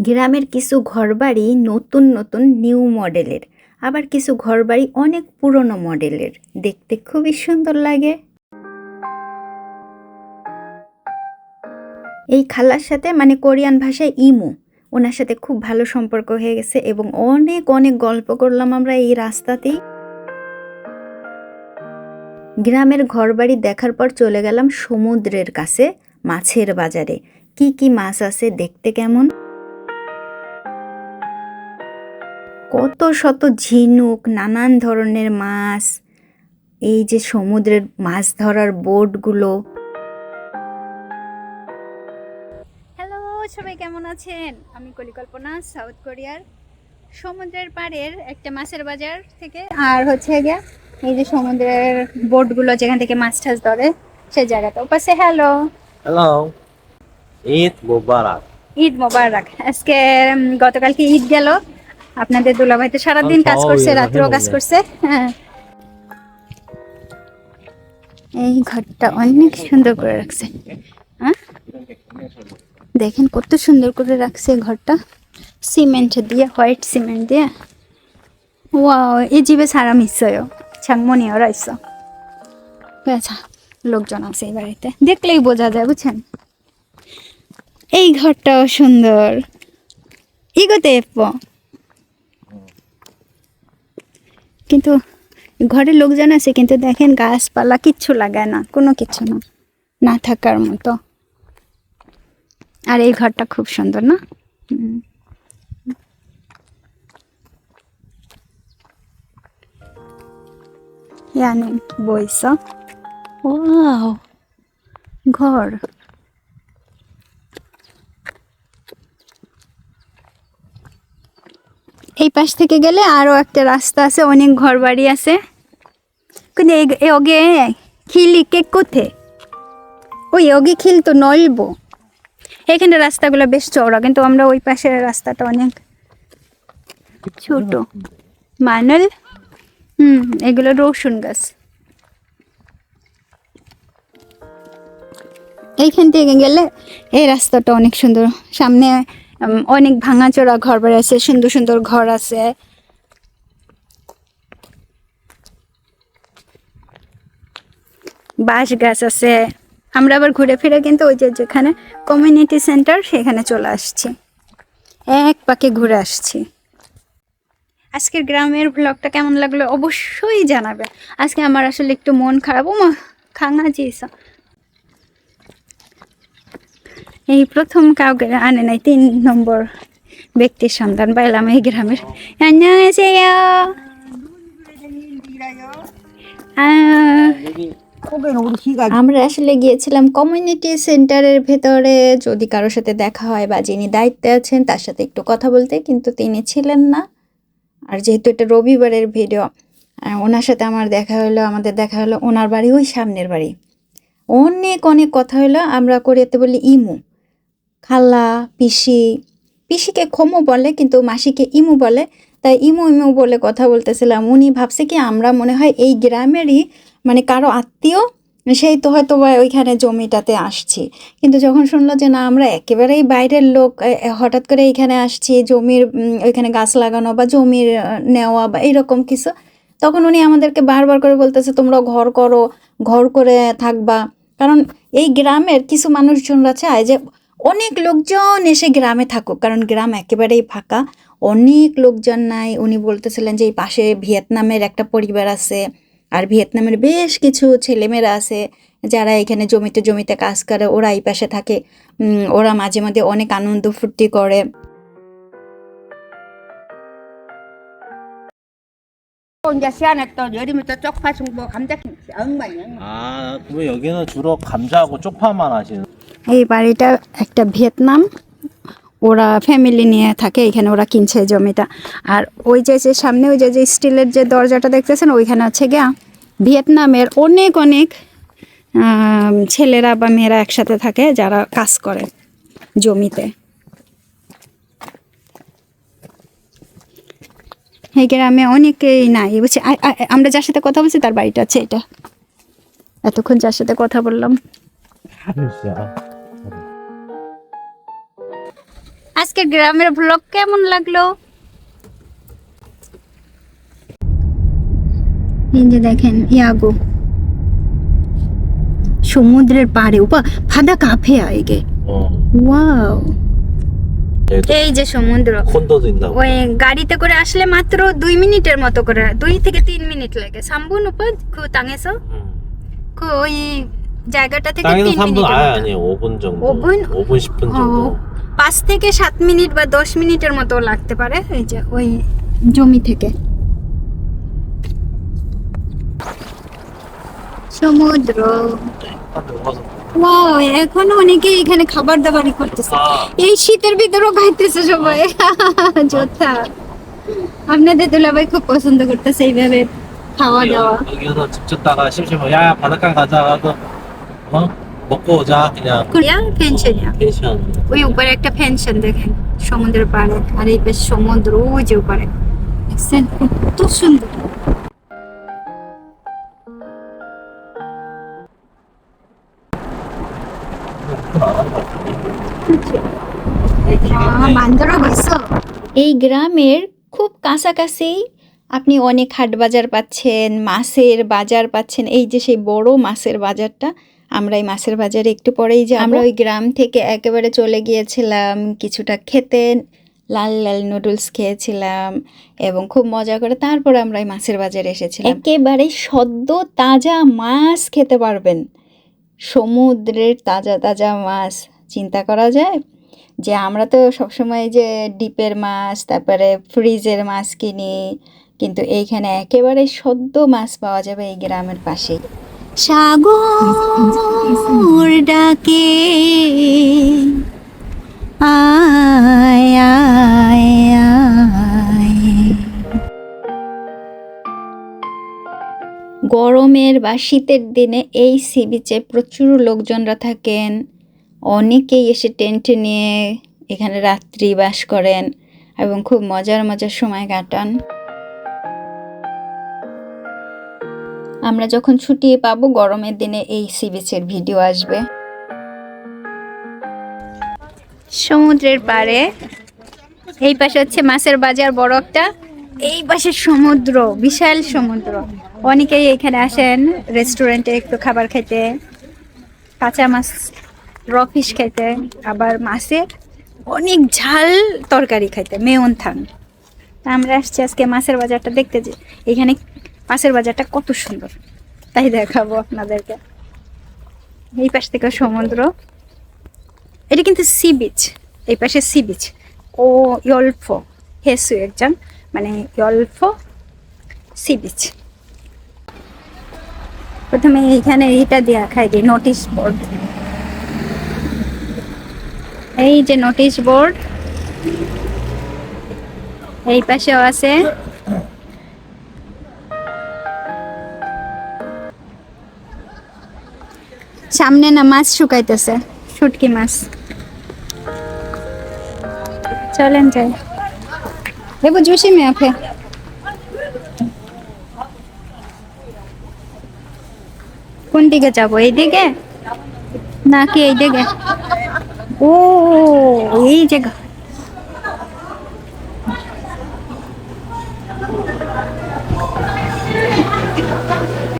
গ্রামের কিছু ঘরবাড়ি নতুন নতুন নিউ মডেলের, আবার কিছু ঘরবাড়ি অনেক পুরনো মডেলের, দেখতে খুবই সুন্দর লাগে। এই খালার সাথে মানে কোরিয়ান ভাষায় ইমু, ওনার সাথে খুব ভালো সম্পর্ক হয়ে গেছে এবং অনেক অনেক গল্প করলাম আমরা এই রাস্তাতেই। গ্রামের ঘরবাড়ি দেখার পর চলে গেলাম সমুদ্রের কাছে, মাছের বাজারে। কি কি মাছ আছে, দেখতে কেমন, কত শত ঝিনুক, নানান ধরনের মাছ, এই যে সমুদ্রের মাছ ধরার বোটগুলো। হ্যালো সবাই, কেমন আছেন? আমি কলিকল্পনা, সাউথ কোরিয়ার সমুদ্রের পাড়ের একটা মাছের বাজার থেকে। আর হচ্ছে গিয়া এই যে সমুদ্রের বোটগুলো যেখান থেকে মাছ টাছ ধরে সেই জায়গাটা ওপাশে। হ্যালো হ্যালো, ঈদ মোবারক। ঈদ মোবারক। আজকে গতকালকে ঈদ গেল, আপনাদের দুলাভাই তো সারাদিন কাজ করছে, রাত্রেও কাজ করছে। হ্যাঁ, এই ঘরটা অনেক সুন্দর করে রাখছে। হ্যাঁ, দেখেন কত সুন্দর করে রাখছে ঘরটা, সিমেন্ট দিয়ে, হোয়াইট সিমেন্ট দিয়ে। ওয়াও, এই জিবে সারা মিশয় ছাংমনি রাইস। আচ্ছা, লোকজন আছে এই বাড়িতে, দেখলেই বোঝা যায়, বুঝছেন। এই ঘরটাও সুন্দর, ইগোতে কিন্তু ঘরে লোকজন আছে, কিন্তু দেখেন গাছপালা কিচ্ছু লাগায় না, কোনো কিছু না, না থাকার মতো। আর এই ঘরটা খুব সুন্দর না? ইয়ানি বইস, ওয়াও ঘর। এই পাশ থেকে গেলে আরো একটা রাস্তা আছে, অনেক ঘর বাড়ি আছে, কিন্তু ওগে খিলি কে কোথে, ওই ওগে খিল তো নলবো। এখানে রাস্তাগুলো বেশ চওড়া, কিন্তু আমরা ওই পাশের রাস্তাটা অনেক ছোট। মানল, এগুলো রসুন গাছ। এইখান থেকে গেলে এই রাস্তাটা অনেক সুন্দর, সামনে অনেক ভাঙাচোরা ঘর বাড়ি আছে, সুন্দর সুন্দর ঘর আছে। বাঁশ গাছ আছে। আমরা আবার ঘুরে ফিরে কিন্তু ওই যে যেখানে কমিউনিটি সেন্টার সেখানে চলে আসছি, এক পাকে ঘুরে আসছি। আজকের গ্রামের ব্লগটা কেমন লাগলো অবশ্যই জানাবে। আজকে আমার আসলে একটু মন খারাপ, ওমা খাঙা জিস, এই প্রথম কাউকে আনে নাই, 3 নম্বর ব্যক্তির সন্ধান পাইলাম এই গ্রামের। আমরা আসলে গিয়েছিলাম কমিউনিটি সেন্টারের ভেতরে, যদি কারোর সাথে দেখা হয় বা যিনি দায়িত্বে আছেন তার সাথে একটু কথা বলতে, কিন্তু তিনি ছিলেন না। আর যেহেতু এটা রবিবারের ভিডিও, ওনার সাথে আমাদের দেখা হলো, ওনার বাড়ি ওই সামনের বাড়ি। অনেক অনেক কথা হলো। আমরা কোরিয়াতে বলি ইমু, খালা, পিসি, পিসিকে খমু বলে কিন্তু মাসিকে ইমু বলে, তাই ইমু ইমু বলে কথা বলতেছিলাম। উনি ভাবছে কি আমরা মনে হয় এই গ্রামেরই মানে কারো আত্মীয়, সেই তো হয়তো ওইখানে জমিটাতে আসছি। কিন্তু যখন শুনলো যে না, আমরা একেবারেই বাইরের লোক, হঠাৎ করে এইখানে আসছি জমির ওইখানে গাছ লাগানো বা জমির নেওয়া বা এরকম কিছু, তখন উনি আমাদেরকে বারবার করে বলতেছে তোমরা ঘর করো, ঘর করে থাকবা। কারণ এই গ্রামের কিছু মানুষজনরা চায় যে অনেক লোকজন এসে গ্রামে থাকুক, কারণ গ্রাম একেবারেই ফাঁকা, অনেক লোকজন নাই। উনি বলতেছিলেন যে এই পাশে ভিয়েতনামের একটা পরিবার আছে, আর ভিয়েতনামের বেশ কিছু ছেলেমেয়েরা আছে যারা এখানে জমিতে জমিতে কাজ করে, ওরা এই পাশে থাকে। ওরা মাঝে মাঝে অনেক আনন্দ ফুর্তি করে। 그러면 여기는 주로 감자하고 쪽파만 하시는? এই বাড়িটা একটা ভিয়েতনাম, ওরা ফ্যামিলি নিয়ে থাকে এখানে, ওরা কিনছে জমিটা। আর ওই যে সামনে ওই যে স্টিলের যে দরজাটা দেখতেছেন, ওইখানে হচ্ছে গিয়া ভিয়েতনামের অনেক অনেক ছেলেরা বা মেয়েরা একসাথে থাকে যারা কাজ করে জমিতে। এই গ্রামে অনেকেই নাই, বুঝছি। আমরা যার সাথে কথা বলছি তার বাড়িটা আছে এটা, এতক্ষণ যার সাথে কথা বললাম। আজকে গ্রামের ব্লগ কেমন লাগলো? এই যে দেখেন ইয়াগো সমুদ্রের পাড়ে উপা ফাদা কাফে আইগে 어. ওয়াও 얘도 এই যে সমুদ্র 콘도도 있나 ওই গাড়িতে করে আসলে মাত্র 2 মিনিটের মতো করে 2 থেকে 3 মিনিট লাগে 삼분 오빠 그 땅에서 그 ওই জায়গাটা থেকে 3 땅에서 3분 মিনিটের 아예 মতো 아니에요. 5분 정도. 5분? 5분 10분 정도. 5 থেকে 7 মিনিট বা 10 মিনিটের মতো লাগতে পারে এই যে ওই জমি থেকে সমুদ্র ওয়াও এখনো অনেকে এখানে খাবার দাবারই করতেছে এই শীতের ভিতরেও খাইতেছে সবাই যোদ্ধা আপনাদের দুলাভাই খুব পছন্দ করতেছে এইভাবে খাওয়া দাওয়া 여기서 집 짓다가 심심하면 야야 바닷가 가자 하고 어? 먹고 오자 그냥 কোরিয়া পেনশনিয়া 펜션. ওই উপরে একটা পেনশন দেখেন সমুদ্রের পাড়ে আর এই বেশ সমুদ্র ওই যে উপরে দেখছেন কত সুন্দর এই গ্রামের খুব কাছাকাছি আপনি অনেক হাট বাজার পাচ্ছেন মাছের বাজার পাচ্ছেন এই যে সেই বড় মাছের বাজারটা আমরা এই মাছের বাজারে একটু পরেই যাব আমরা ওই গ্রাম থেকে একেবারে চলে গিয়েছিলাম কিছুটা খেতে লাল লাল নুডলস খেয়েছিলাম এবং খুব মজা করে তারপর আমরা এই মাছের বাজারে এসেছিলাম একেবারে সদ্য তাজা মাছ খেতে পারবেন সমুদ্রের তাজা তাজা মাছ চিন্তা করা যায় যে আমরা তো সবসময় যে ডিপের মাছ তারপরে ফ্রিজের মাছ কিনি কিন্তু এইখানে একেবারে সদ্য মাছ পাওয়া যাবে এই গ্রামের পাশেই সাগর ডাকে আয় আয় আয় গরমের বা শীতের দিনে এই সি বিচে প্রচুর লোকজনরা থাকেন অনেকেই এসে টেন্ট নিয়ে এখানে রাত্রি বাস করেন এবং খুব মজার মজার সময় কাটান আমরা যখন ছুটি পাবো গরমের দিনে এই সি বিচের ভিডিও আসবে সমুদ্রের পাড়ে এই পাশে হচ্ছে মাছের বাজার বড় একটা এই পাশে সমুদ্র বিশাল সমুদ্র অনেকেই এখানে আসেন রেস্টুরেন্টে একটু খাবার খেতে কাঁচা মাছ রফিশ খাইতে আবার মাছের অনেক ঝাল তরকারি খাইতে মেয়ন থান আমরা আসছি আজকে মাছের বাজারটা দেখতে যে এখানে মাছের বাজারটা কত সুন্দর তাই দেখাবো আপনাদেরকে এই পাশ থেকে সমুদ্র এটা কিন্তু সি বিচ এই পাশে সি বিচ ও ইয়ল্ফো হেসু একজন মানে ইয়ল্ফো সি বিচ প্রথমে এইখানে এইটা দেওয়া খাই দিই নোটিশ বোর্ড এই যে নোটিশ বোর্ড এই পাশেও আছে সামনে না মাছ শুকাইতেছে শুটকি মাছ চলেন যাই দেখো জুসি মে আপে কোন দিকে যাবো এইদিকে নাকি এইদিকে ও এই জায়গা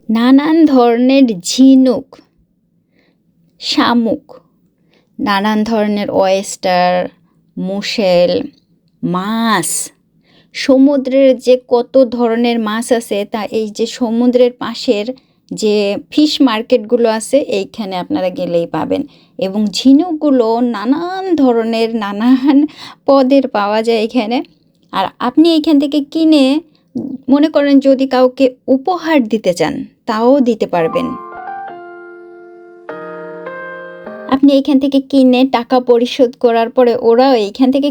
নানান ধরনের ঝিনুক শামুক নানান ধরনের ওয়েস্টার মুশেল মাছ সমুদ্রের যে কত ধরনের মাছ আছে তা এই যে সমুদ্রের পাশের যে ফিশ মার্কেটগুলো আছে এইখানে আপনারা গেলেই পাবেন এবং ঝিনুকগুলো নানান ধরনের নানান পদের পাওয়া যায় এখানে আর আপনি এইখান থেকে কিনে মনে করেন যদি কাউকে উপহার দিতে চান তাও দিতে পারবেন আপনি এইখান থেকে কিনে টাকা পরিশোধ করার পরে ওরা এইখান থেকে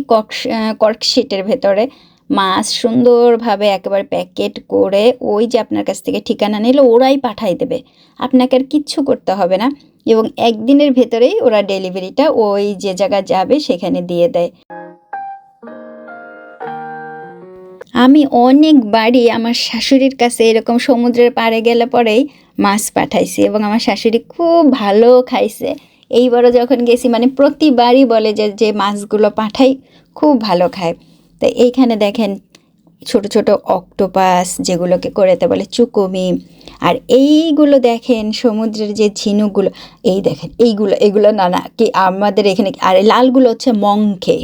কর্কশিটের ভেতরে মাছ সুন্দরভাবে একেবারে প্যাকেট করে ওই যে আপনার কাছ থেকে ঠিকানা নিলে ওরাই পাঠাই দেবে আপনাকে আর কিচ্ছু করতে হবে না এবং একদিনের ভেতরেই ওরা ডেলিভারিটা ওই যে জায়গা যাবে সেখানে দিয়ে দেয় আমি অনেকবারই আমার শাশুড়ির কাছে এরকম সমুদ্রের পাড়ে গেলে পরেই মাছ পাঠাইছি এবং আমার শাশুড়ি খুব ভালো খাইছে এইবারও যখন গেছি মানে প্রতিবারই বলে যে যে মাছগুলো পাঠাই খুব ভালো খায়। তো এইখানে দেখেন ছোট ছোট অক্টোপাস যেগুলোকে কোরিয়াতে বলে চুকুমি, আর এইগুলো দেখেন সমুদ্রের যে ঝিনুকগুলো, এই দেখেন এগুলো না না কি আমাদের এখানে, আর এই লালগুলো হচ্ছে মঙ্ঘে।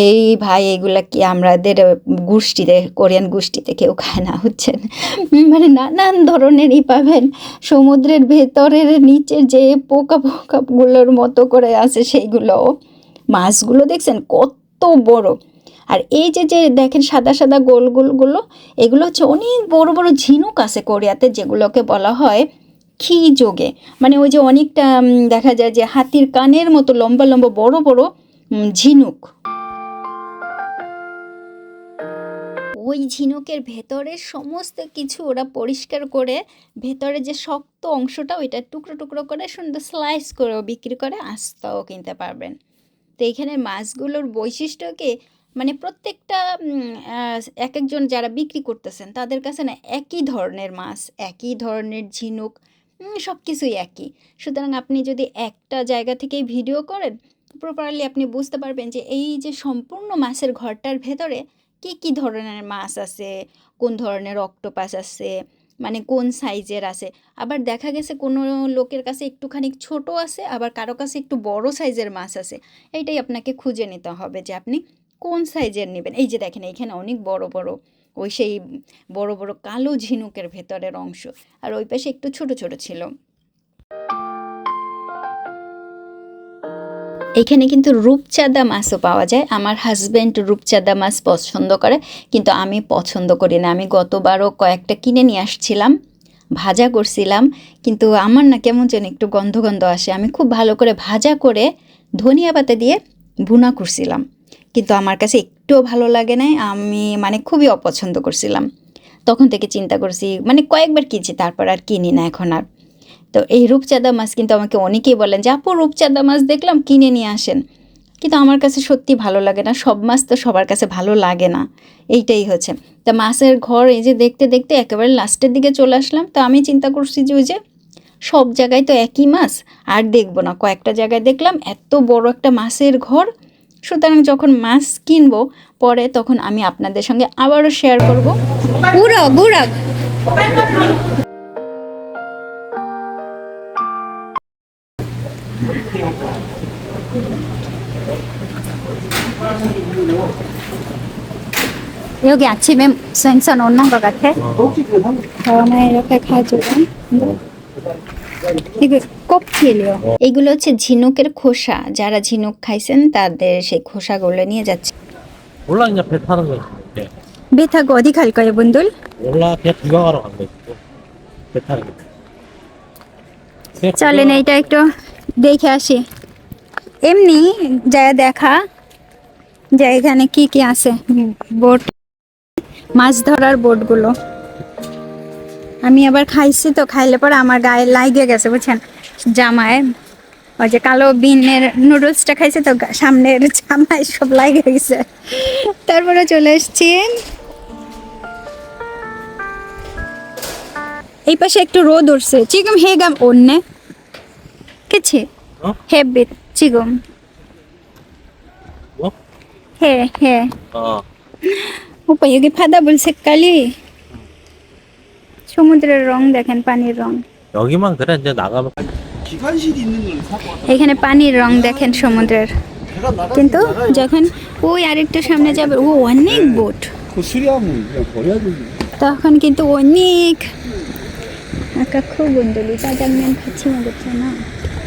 এই ভাই এগুলা কি আমাদের গোষ্ঠীতে, কোরিয়ান গোষ্ঠীতে কেউ খায় না, হচ্ছেন মানে নানান ধরনেরই পাবেন। সমুদ্রের ভেতরের নিচের যে পোকাগুলোর মতো করে আছে সেইগুলো, মাছগুলো দেখছেন কত বড়। আর এই যে যে দেখেন সাদা সাদা গোলগুলো, এগুলো হচ্ছে অনেক বড় বড় ঝিনুক আছে কোরিয়াতে, যেগুলোকে বলা হয় খিজোগে। মানে ওই যে অনেকটা দেখা যায় যে হাতির কানের মতো লম্বা লম্বা বড় বড় ঝিনুক। ওই ঝিনুকের ভেতরে সমস্ত কিছু ওরা পরিষ্কার করে ভেতরে যে শক্ত অংশটা ওইটা টুকরো টুকরো করে সুন্দর স্লাইস করেও বিক্রি করে, আস্তাও কিনতে পারবেন। তো এইখানে মাছগুলোর বৈশিষ্ট্য কি, মানে প্রত্যেকটা এক একজন যারা বিক্রি করতেছেন তাদের কাছে না একই ধরনের মাছ, একই ধরনের ঝিনুক, সব কিছুই একই। সুতরাং আপনি যদি একটা জায়গা থেকেই ভিডিও করেন, প্রপারলি আপনি বুঝতে পারবেন যে এই যে সম্পূর্ণ মাছের ঘরটার ভেতরে কী ধরনের মাছ আছে, কোন ধরনের অক্টোপাস আছে, মানে কোন সাইজের আছে। আবার দেখা গেছে কোনো লোকের কাছে একটুখানি ছোট আছে, আবার কারো কাছে একটু বড় সাইজের মাছ আছে। এইটাই আপনাকে খুঁজে নিতে হবে যে আপনি কোন সাইজের নেবেন। এই যে দেখেন এইখানে অনেক বড় বড়, ওই সেই বড় বড় কালো ঝিনুকের ভেতরের অংশ, আর ওই পাশে একটু ছোট ছোট ছিল। এখানে কিন্তু রূপচাঁদা মাছও পাওয়া যায়। আমার হাজব্যান্ড রূপচাঁদা মাছ পছন্দ করে, কিন্তু আমি পছন্দ করি না। আমি গতবারও কয়েকটা কিনে নিয়ে আসছিলাম, ভাজা করছিলাম, কিন্তু আমার না কেমন যেন একটু গন্ধ গন্ধ আসে। আমি খুব ভালো করে ভাজা করে ধনিয়া পাতা দিয়ে ভুনা করছিলাম, কিন্তু আমার কাছে একটুও ভালো লাগে নাই। আমি মানে খুবই অপছন্দ করছিলাম। তখন থেকে চিন্তা করছি, মানে কয়েকবার কিনছি, তারপর আর কিনি না এখন আর। তো এই রূপচাঁদা মাছ কিন্তু আমাকে অনেকেই বলেন যে আপু রূপচাঁদা মাছ দেখলাম কিনে নিয়ে আসেন, কিন্তু আমার কাছে সত্যি ভালো লাগে না। সব মাছ তো সবার কাছে ভালো লাগে না, এইটাই হচ্ছে। তা মাছের ঘর এই যে দেখতে দেখতে একেবারে লাস্টের দিকে চলে আসলাম। তো আমি চিন্তা করছি যে ওই যে সব জায়গায় তো একই মাছ, আর দেখবো না। কয়েকটা জায়গায় দেখলাম এত বড় একটা মাছের ঘর। সুতরাং যখন মাছ কিনবো পরে, তখন আমি আপনাদের সঙ্গে আবারও শেয়ার করবো। গুড়া 여기 아침에 생선 없는 것 같아? 다음에 이렇게 가져온 이거 껍질이요. এগুলো হচ্ছে ঝিনুকের খোসা। যারা ঝিনুক খাইছেন তাদের সেই খোসাগুলো নিয়ে যাচ্ছে। 몰라 이제 배 타는 거 이제. 배 타고 어디 갈 거예요, 분들? 몰라 배 구경하러 간 거지. 배 타는 거. চলেন এইটা একটু দেখে আসি। এমনি যা দেখা যে এখানে কি কি আছে, বোট, মাছ ধরার বোটগুলো। আমি আবার খাইছি, তো খাইলে পরে আমার গায়ে লাগে গেছে বুঝছেন, জামায় ওই যে কালো বিনের নুডলসটা খাইছে, তো সামনের জামায় সব লাগে গেছে। তারপরে চলে এসছি এই পাশে, একটু রোদ উঠছে। 지금 해가 온네, 그치? 햇빛 지금 뭐? 해. 오빠 여기 바다물 색깔이, সমুদ্রের রং দেখেন, পানির রং। 여기만 그래 이제 나가면 기관실이 있는 걸 사고 왔다. এখানে পানির রং দেখেন সমুদ্রের, 배가 나가긴 কিন্তু 나가야지. যখন ওই আরেকটু সামনে যাবে, ও অনেক বোট, 그 수리하면 그냥 버려야 되지. তখন কিন্তু অনেক। 아까 그분들이 짜장면 같이 먹었잖아.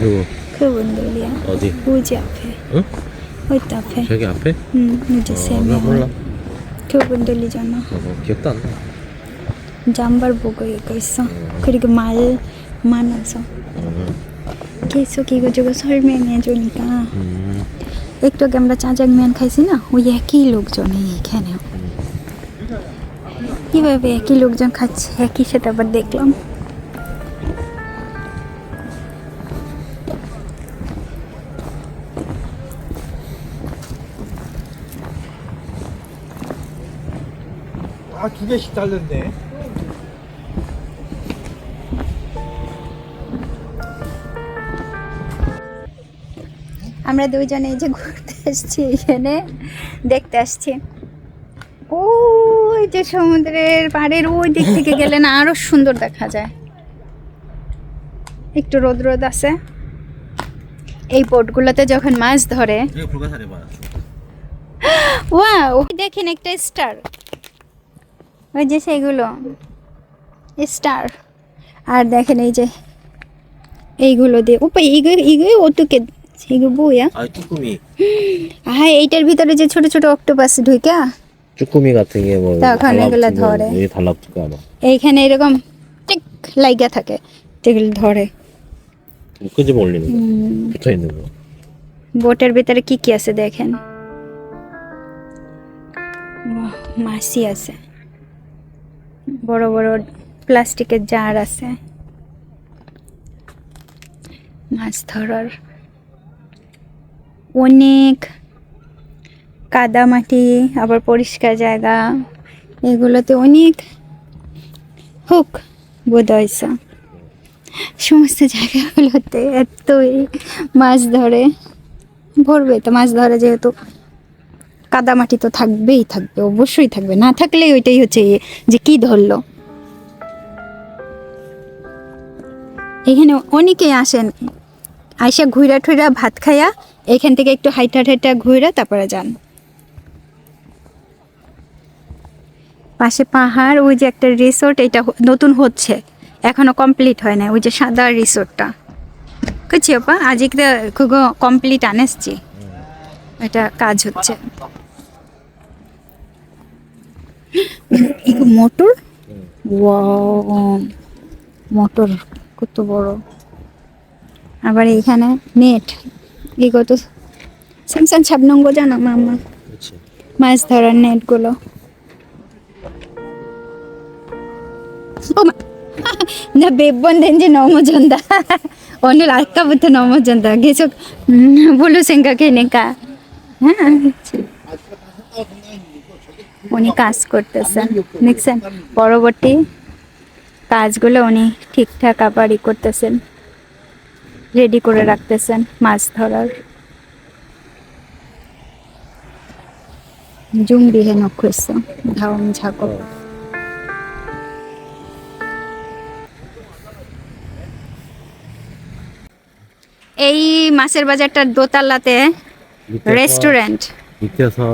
누구? 그분들이야. 어디? 우지 앞에. 응? 어디 앞에? 저기 앞에? 이제 세 나 명. 몰라. 그분들이잖아. 기억도 안 나. 잠발 보고 이거 있어. 그리고 말 많아서 계속 이거저거 설명해 주니까। একটু আগে আমরা চাজাংম্যান খাইছি না, ওই একই লোকজনই এখানেও। কিভাবে একই লোকজন খাচ্ছে, একই সাথে আবার দেখলাম। 아, 2개씩 달렸네. আমরা দুইজনে এই যে ঘুরতে আসছি, এখানে দেখতে আসছি। ওই যে সমুদ্রের পাড়ের ওই দিক থেকে গেলে না আরো সুন্দর দেখা যায়। একটু রোদ রোদ আছে। এই বোটগুলোতে যখন মাছ ধরে, 이거 불가사리 봐. ওয়াও দেখেন একটা স্টার, ওই যে সেগুলো স্টার। আর দেখেন এই যে এইগুলো দিয়ে ওপা 이거 어떻게 이거 뭐야? 아, 쭈꾸미. হ্যাঁ এইটার ভিতরে যে ছোট ছোট অক্টোপাস ঢুকা 쭈꾸미 같은 게 뭐. তখন এগুলো ধরে। 여기 달라붙을까 봐. এইখানে এরকম টিক লাইগা থাকে, যেগুলো ধরে। 끄집어 올리는 거. 붙어 있는 거. বোটের ভিতরে কি কি আছে দেখেন। বাহ, মাছি আছে, বড় বড় প্লাস্টিকের জার আছে মাছ ধরার। অনেক কাদা মাটি, আবার পরিষ্কার জায়গা, এগুলোতে অনেক হুক বোধ হয়েছে। সমস্ত জায়গাগুলোতে এতই মাছ ধরে, ভরবে তো মাছ ধরে, যেহেতু কাদামাটি তো থাকবেই, থাকবে অবশ্যই থাকবে, না থাকলে ওইটাই হচ্ছে যে কি ধরলো। এখানে অনেকেই আসেন, আইসা ঘুরা ঠুরা ভাত খাইয়া এখান থেকে একটু হাইটা হাইটা ঘুরা তারপরে যান। পাশে পাহাড়, ওই যে একটা রিসোর্ট, এটা নতুন হচ্ছে, এখনো কমপ্লিট হয় না, ওই যে সাদা রিসোর্টটা। 그치 오빠? 아직 그거 컴플리트 안 했지? এটা কাজ হচ্ছে। 이거 মোটর? ওয়াও, মোটর কত বড়। আবার এখানে নেট, এগুলো তো স্যামসাং ছাবনং জানো মামা, 그렇지. মাছ ধরার নেটগুলো। 나 매번 된지 너무 전다. 오늘 아까부터 너무 전다. 계속 뭘로 생각하니까. উনি কাজ করতেছেন, দেখছেন পরবর্তী কাজগুলো উনি ঠিকঠাক আবার করতেছেন, রেডি করে রাখতেছেন মাছ ধরার। 준비해 놓고 있어. 다음 작업. এই মাছের বাজারটার দোতলাতে রেস্টুরেন্ট, 밑에서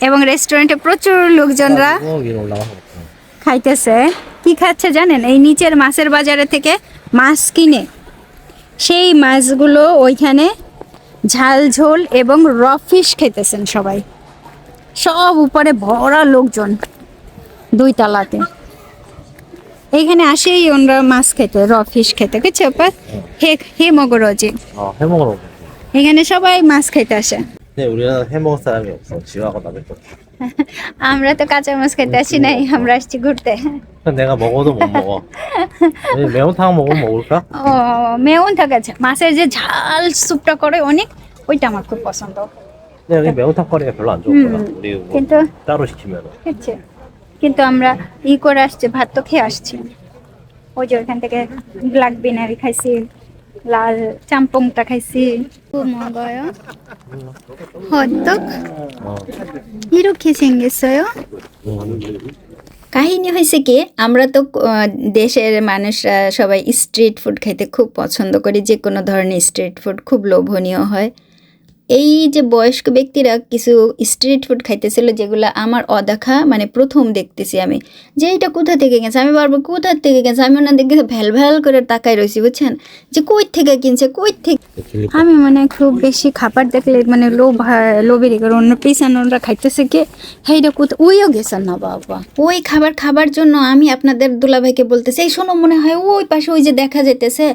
এবং রেস্টুরেন্টে প্রচুর লোকজনরা 위로 올라가서 먹자. খাইতেছে। কি খাচ্ছে জানেন? এই নিচের মাছের বাজারে থেকে মাছ কিনে সেই মাছগুলো ওইখানে ঝাল ঝোল এবং র ফিশ খেতেছেন সবাই। সব উপরে ভরা লোকজন দুই তলাতে। এইখানে আসেই ওনারা মাছ খেতে, র ফিশ খেতে, বুঝছো আপা? হে মগরজি, 해 먹으러 오자. এখানে সবাই মাছ খেতে আসে। 근데 우리는 해 먹을 사람이 없어. 지우하고 나밖에 없어. আমরা তো কাঁচা মাছ খেতে আসি নাই, আমরা আসছি ঘুরতে। 그럼 내가 먹어도 못 먹어. 우리 매운탕 먹으면 먹을까? ও মেউন থাকে আছে, মাছের যে ঝাল স্যুপটা করে অনেক, ওইটা আমার খুব পছন্দ। 근데 여기 매운탕 거리가 별로 안 좋거든. 우리 뭐 কিন্তু 따로 시키면은. হচ্ছে, কিন্তু আমরা করে আসছি, ভাত তো খেয়ে আসছি। ওই যে ওইখান থেকে ব্ল্যাক বিনারি খাইছি, লাল চাম্পংটা খাইছি। 먹어요? 호떡? 어. 이렇게 생겼어요? কাহিনী হয়েছে কি, আমরা তো দেশের মানুষরা সবাই স্ট্রিট ফুড খাইতে খুব পছন্দ করি, যে কোনো ধরনের স্ট্রিট ফুড খুব লোভনীয় হয়। এই যে বয়স্ক ব্যক্তিরা কিছু স্ট্রিট ফুড খাইতেছিল, যেগুলো আমার অদেখা, মানে প্রথম দেখতেছি আমি, যে এটা কোথা থেকে গেছে। আমি বারবার কোথা থেকে গেছে, আমি ওনার দেখে ভ্যাল ভ্যাল করে তাকাই রয়েছি, বুঝছেন, যে কই থেকে কিনছে, কই থেকে। আমি মানে খুব বেশি খাবার দেখলে মানে লোভেরই করে, অন্য পিছানোরা খাইতেছে কি, সেইটা কোথা, ওইও গেছেন না বাবা। ওই খাবার জন্য আমি আপনাদের দুলাভাইকে বলতেছি, এই শোনো, মনে হয় ওই পাশে ওই যে দেখা যাইতেছে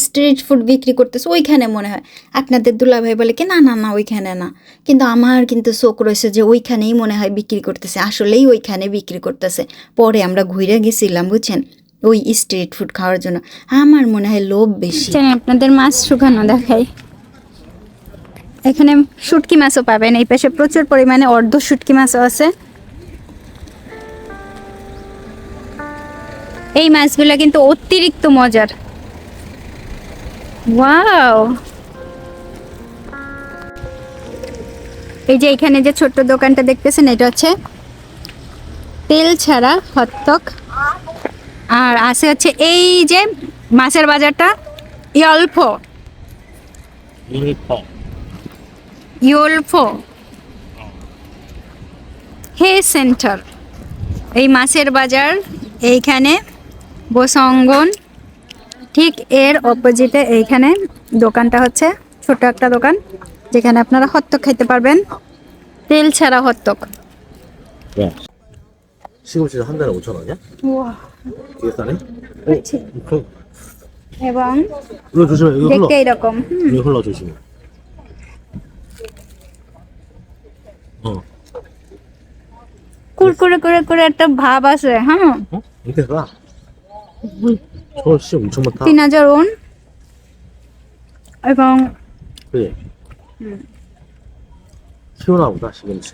স্ট্রিট ফুড বিক্রি করতেছে, ওইখানে মনে হয়। আপনাদের দুলাভাই বলে কি, না না না ওইখানে না, কিন্তু আমার কিন্তু চোখ রয়েছে যে ওইখানেই মনে হয় বিক্রি করতেছে, আসলেই ওইখানে বিক্রি করতেছে। পরে আমরা ঘুরে গেছিলাম, বুঝছেন, ওই স্ট্রিট ফুড খাওয়ার জন্য। আমার মনে হয় লোভ বেশি। আপনাদের মাছ শুকানো দেখাই, এখানে শুটকি মাছও পাবেন, এই পাশে প্রচুর পরিমাণে অর্ধ শুটকি মাছও আছে। এই মাছগুলো কিন্তু অতিরিক্ত মজার। ওয়াও, এই যে এখানে যে ছোট্ট দোকানটা দেখতেছেন এটা হচ্ছে তেল ছাড়া হত্তক। আর আছে হচ্ছে এই যে মাছের বাজারটা ইয়লফো 유니폼. ইয়লফো হে সেন্টার। এই মাছের বাজার এইখানে বোসঙ্গন, ঠিক এর অপোজিটে এইখানে দোকানটা হচ্ছে ছোট একটা দোকান যেখানে আপনারা হত্তক খাইতে পারবেন, তেল ছাড়া হত্তক। 야. 시금치는 한 달에 5,000원이야? 되게 싸네? 그치. 그럼 এবং 이거 조심해. 이거 흘러. দেখতে এরকম 이거 흘러 조심해. কুরকুরে করে করে একটা ভাব আছে। হ্যাঁ, 어? 이렇게 가. 서울 시장 엄청 많다. 3000 ওন এবং 그래. 시원하 보다 시금치.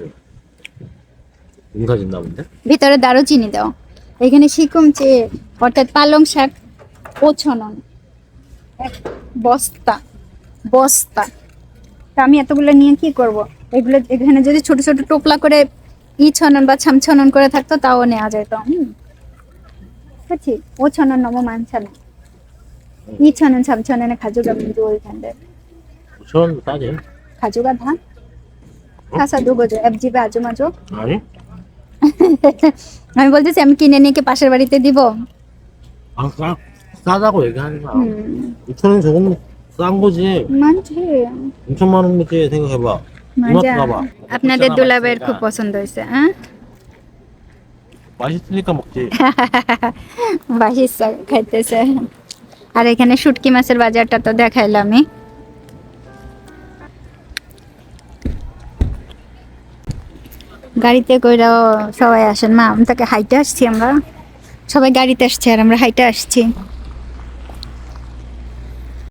농사 짓나 본데? ভিতরে দারুচিনি দাও। এখানে শিকুমচে অর্থাৎ পালং শাক 5,000 বস্তা বস্তা। তা আমি এতগুলো নিয়ে কি করব? এগুলো এখানে যদি ছোট ছোট টোপলা করে ছনন বা ছামছনন করে থাকতো তাও নেওয়া যেত। বুঝছি 5,000 নম মানছানা ছনন ছামছননে খাজুগা কিন্তু ওইখানে 5,000원 싸지? খাজুগা ধান খাসা দুগোজো এফজিবে আজুমাজো। 아니? আমি বলতেছি আমি কিনে নিয়ে কি পাশের বাড়িতে দিব? 아, 싸다고 얘기하지 마. 5,000원 저거는 싼 거지. মানছি 엄청 많은 거지 생각해봐. মজা। 이마트 가봐. আপনাদের 진짜 দুলাভাইয়ের খুব 맛있으니까. পছন্দ হয়েছে। হ্যাঁ, 맛있으니까 먹지. বাসি খাইতেছে। আর এখানে শুটকি মাছের বাজারটা তো দেখাইলামই। গাড়িতে কইরাও সবাই আসেন। মা আমি তাকে হাইটে আসছি, আমরা সবাই গাড়িতে আসছি আর আমরা হাইটে আসছি।